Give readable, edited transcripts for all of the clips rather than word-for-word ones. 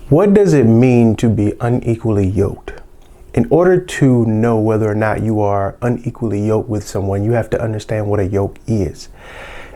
What does it mean to be unequally yoked? In order to know whether or not you are unequally yoked with someone, you have to understand what a yoke is.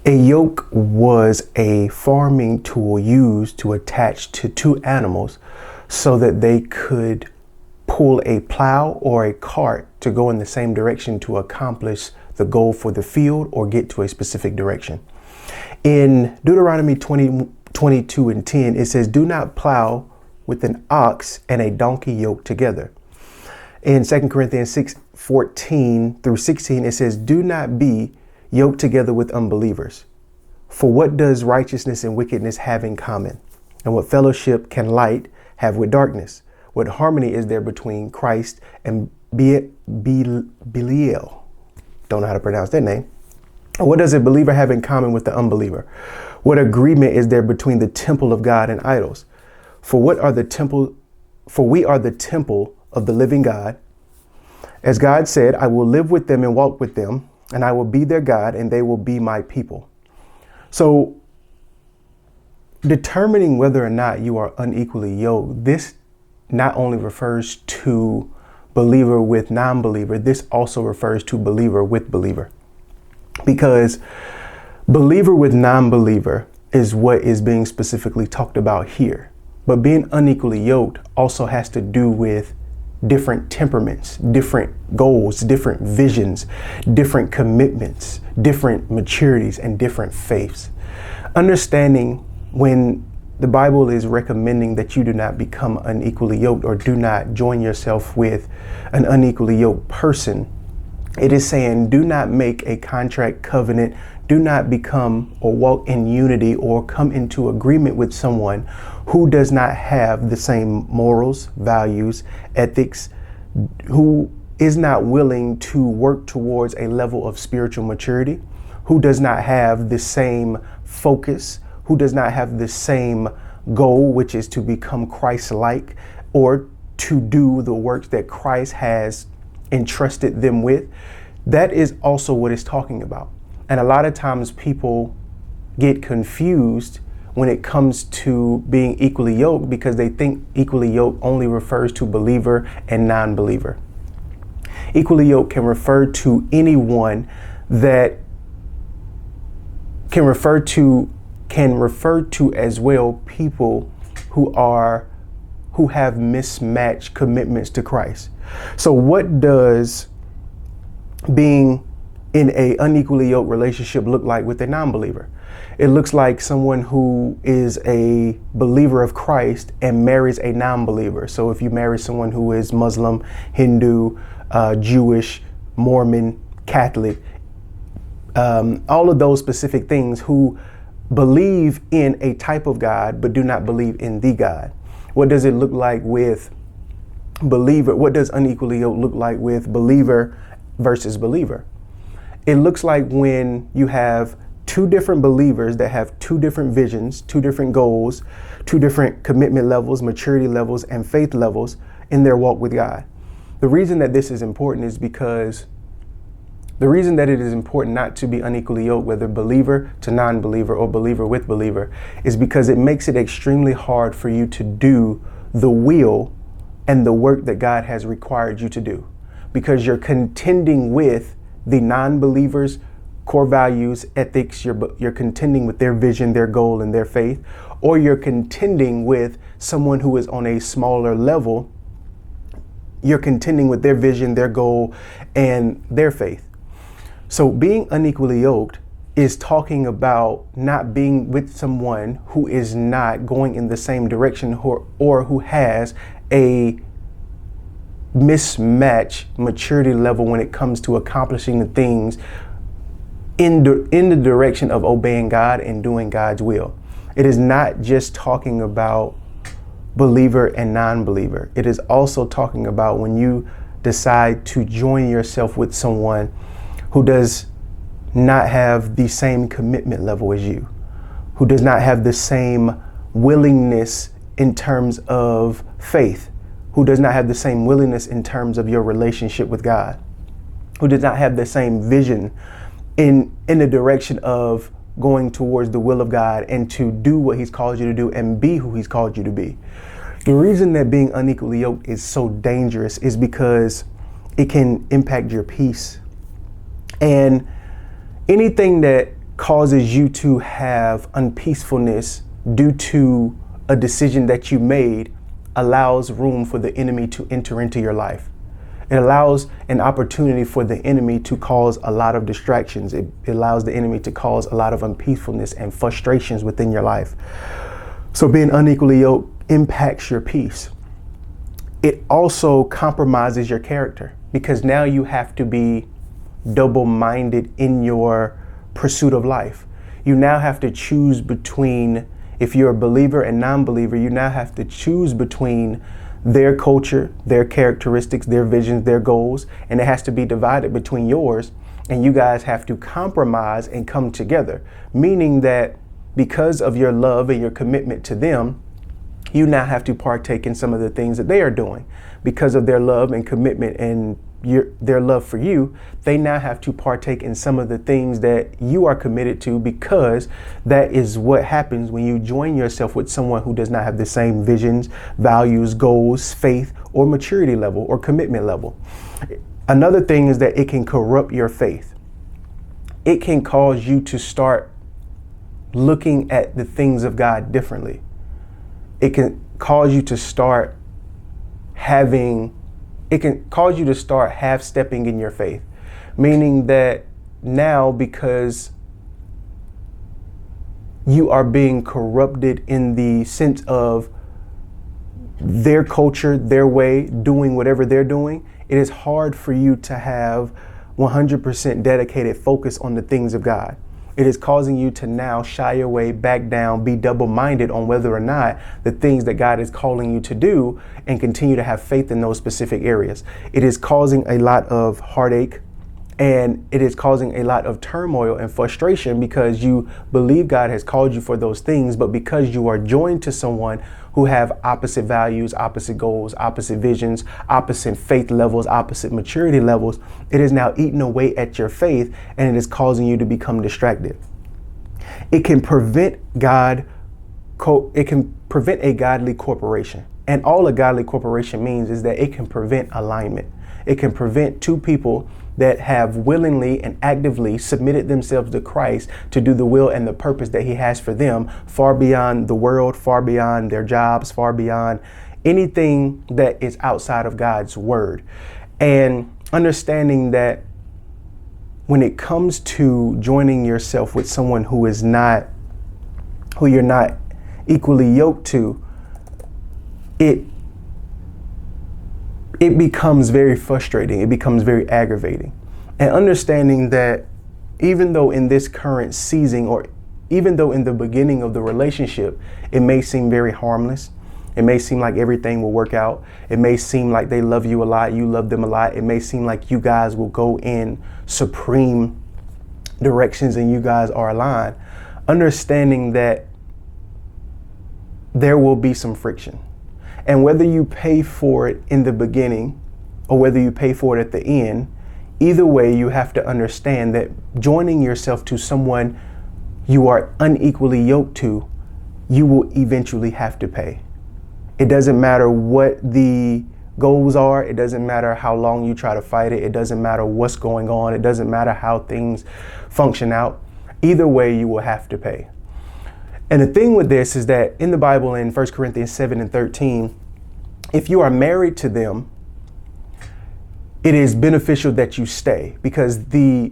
A yoke was a farming tool used to attach to two animals so that they could pull a plow or a cart to go in the same direction to accomplish the goal for the field or get to a specific direction. In Deuteronomy 22:10, it says, "Do not plow with an ox and a donkey yoked together." In 2 Corinthians 6:14-16, it says, "Do not be yoked together with unbelievers. For what does righteousness and wickedness have in common? And what fellowship can light have with darkness? What harmony is there between Christ and Belial?" Don't know how to pronounce that name. What does a believer have in common with the unbeliever? What agreement is there between the temple of God and idols? For we are the temple of the living God. As God said, "I will live with them and walk with them, and I will be their God, and they will be my people." So determining whether or not you are unequally yoked, this not only refers to believer with non-believer, this also refers to believer with believer. Because believer with non-believer is what is being specifically talked about here. But being unequally yoked also has to do with different temperaments, different goals, different visions, different commitments, different maturities, and different faiths. Understanding when the Bible is recommending that you do not become unequally yoked or do not join yourself with an unequally yoked person, it is saying do not make a contract covenant, do not become or walk in unity or come into agreement with someone who does not have the same morals, values, ethics, who is not willing to work towards a level of spiritual maturity, who does not have the same focus, who does not have the same goal, which is to become Christ-like or to do the works that Christ has entrusted them with. That is also what it's talking about. And a lot of times people get confused when it comes to being equally yoked because they think equally yoked only refers to believer and non-believer. Equally yoked can refer to anyone that can refer to as well people who have mismatched commitments to Christ. So what does being in a unequally yoked relationship look like with a non-believer? It looks like someone who is a believer of Christ and marries a non-believer. So if you marry someone who is Muslim, Hindu, Jewish, Mormon, Catholic, all of those specific things, who believe in a type of God but do not believe in the God. What does it look like with believer? What does unequally yoked look like with believer versus believer? It looks like when you have two different believers that have two different visions, two different goals, two different commitment levels, maturity levels, and faith levels in their walk with God. The reason that this is important is because the reason that it is important not to be unequally yoked, whether believer to non-believer or believer with believer, is because it makes it extremely hard for you to do the will and the work that God has required you to do, because you're contending with the non-believers' core values, ethics, you're contending with their vision, their goal, and their faith, or you're contending with someone who is on a smaller level. You're contending with their vision, their goal, and their faith. So being unequally yoked is talking about not being with someone who is not going in the same direction or who has a mismatch maturity level when it comes to accomplishing the things in the direction of obeying God and doing God's will. It is not just talking about believer and non-believer. It is also talking about when you decide to join yourself with someone who does not have the same commitment level as you, who does not have the same willingness in terms of faith, who does not have the same willingness in terms of your relationship with God, who does not have the same vision in the direction of going towards the will of God and to do what He's called you to do and be who He's called you to be. The reason that being unequally yoked is so dangerous is because it can impact your peace. And anything that causes you to have unpeacefulness due to a decision that you made allows room for the enemy to enter into your life. It allows an opportunity for the enemy to cause a lot of distractions. It allows the enemy to cause a lot of unpeacefulness and frustrations within your life. So being unequally yoked impacts your peace. It also compromises your character because now you have to be double-minded in your pursuit of life. You now have to choose between, if you're a believer and non-believer, you now have to choose between their culture, their characteristics, their visions, their goals, and it has to be divided between yours, and you guys have to compromise and come together, meaning that because of your love and your commitment to them, you now have to partake in some of the things that they are doing. Because of their love and commitment and their love for you, they now have to partake in some of the things that you are committed to, because that is what happens when you join yourself with someone who does not have the same visions, values, goals, faith, or maturity level or commitment level. Another thing is that it can corrupt your faith. It can cause you to start looking at the things of God differently. It can cause you to start half-stepping in your faith, meaning that now, because you are being corrupted in the sense of their culture, their way, doing whatever they're doing, it is hard for you to have 100% dedicated focus on the things of God. It is causing you to now shy away, back down, be double-minded on whether or not the things that God is calling you to do, and continue to have faith in those specific areas. It is causing a lot of heartache, and it is causing a lot of turmoil and frustration because you believe God has called you for those things, but because you are joined to someone who have opposite values, opposite goals, opposite visions, opposite faith levels, opposite maturity levels, it is now eating away at your faith, and it is causing you to become distracted. It can prevent a godly corporation. And all a godly corporation means is that it can prevent alignment. It can prevent two people that have willingly and actively submitted themselves to Christ to do the will and the purpose that He has for them, far beyond the world, far beyond their jobs, far beyond anything that is outside of God's word. And understanding that when it comes to joining yourself with someone who you're not equally yoked to, it becomes very frustrating. It becomes very aggravating. And understanding that even though in this current season, or even though in the beginning of the relationship, it may seem very harmless. It may seem like everything will work out. It may seem like they love you a lot. You love them a lot. It may seem like you guys will go in supreme directions and you guys are aligned. Understanding that there will be some friction. And whether you pay for it in the beginning or whether you pay for it at the end, either way, you have to understand that joining yourself to someone you are unequally yoked to, you will eventually have to pay. It doesn't matter what the goals are. It doesn't matter how long you try to fight it. It doesn't matter what's going on. It doesn't matter how things function out. Either way, you will have to pay. And the thing with this is that in the Bible, in 1 Corinthians 7:13, if you are married to them, it is beneficial that you stay, because the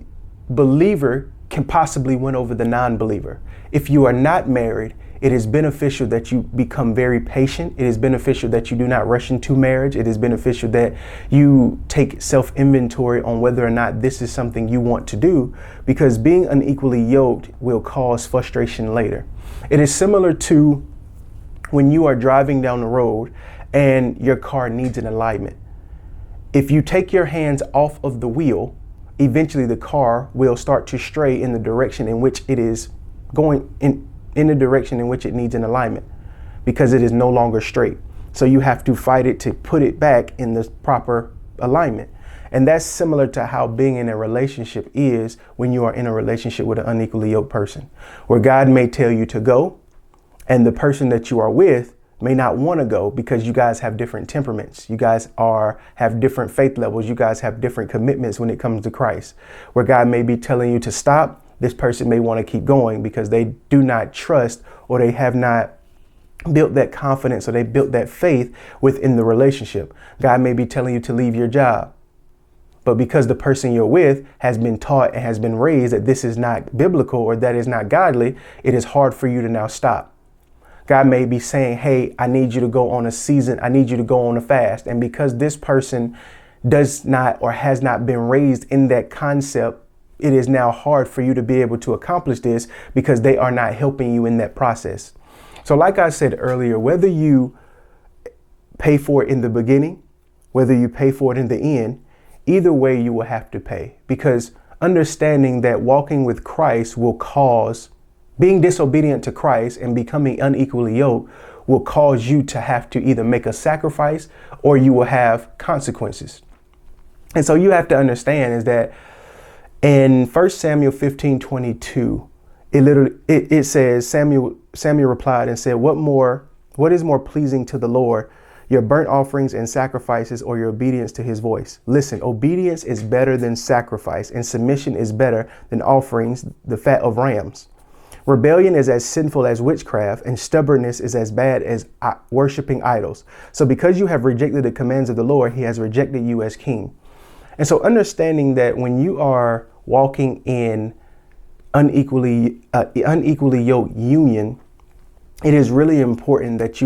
believer can possibly win over the non-believer. If you are not married, it is beneficial that you become very patient. It is beneficial that you do not rush into marriage. It is beneficial that you take self-inventory on whether or not this is something you want to do, because being unequally yoked will cause frustration later. It is similar to when you are driving down the road and your car needs an alignment. If you take your hands off of the wheel, eventually the car will start to stray in the direction in which it is going, in the direction in which it needs an alignment, because it is no longer straight. So you have to fight it to put it back in the proper alignment. And that's similar to how being in a relationship is when you are in a relationship with an unequally yoked person, where God may tell you to go, and the person that you are with may not want to go because you guys have different temperaments. You guys have different faith levels. You guys have different commitments when it comes to Christ. Where God may be telling you to stop, this person may want to keep going because they do not trust, or they have not built that confidence, or they built that faith within the relationship. God may be telling you to leave your job, but because the person you're with has been taught and has been raised that this is not biblical or that is not godly, it is hard for you to now stop. God may be saying, hey, I need you to go on a season. I need you to go on a fast. And because this person does not or has not been raised in that concept, it is now hard for you to be able to accomplish this because they are not helping you in that process. So like I said earlier, whether you pay for it in the beginning, whether you pay for it in the end, either way you will have to pay, because understanding that walking with Christ will cause being disobedient to Christ and becoming unequally yoked will cause you to have to either make a sacrifice or you will have consequences. And so you have to understand is that in 1 Samuel 15:22, it says, Samuel replied and said, what is more pleasing to the Lord, your burnt offerings and sacrifices, or your obedience to his voice? Listen, obedience is better than sacrifice, and submission is better than offerings, the fat of rams. Rebellion is as sinful as witchcraft, and stubbornness is as bad as worshiping idols. So because you have rejected the commands of the Lord, he has rejected you as king. And so understanding that when you are walking in unequally yoked union, it is really important that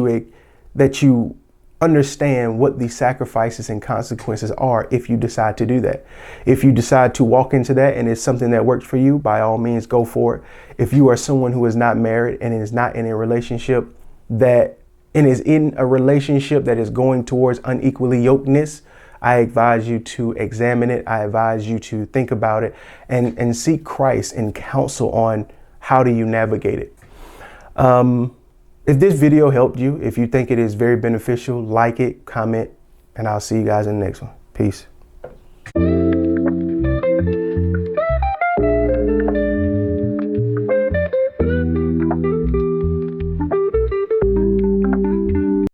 you understand what the sacrifices and consequences are if you decide to do that. If you decide to walk into that and it's something that works for you, by all means, go for it. If you are someone who is not married and is not in a relationship that is going towards unequally yokedness, I advise you to examine it. I advise you to think about it and seek Christ and counsel on how do you navigate it. If this video helped you, if you think it is very beneficial, like it, comment, and I'll see you guys in the next one. Peace.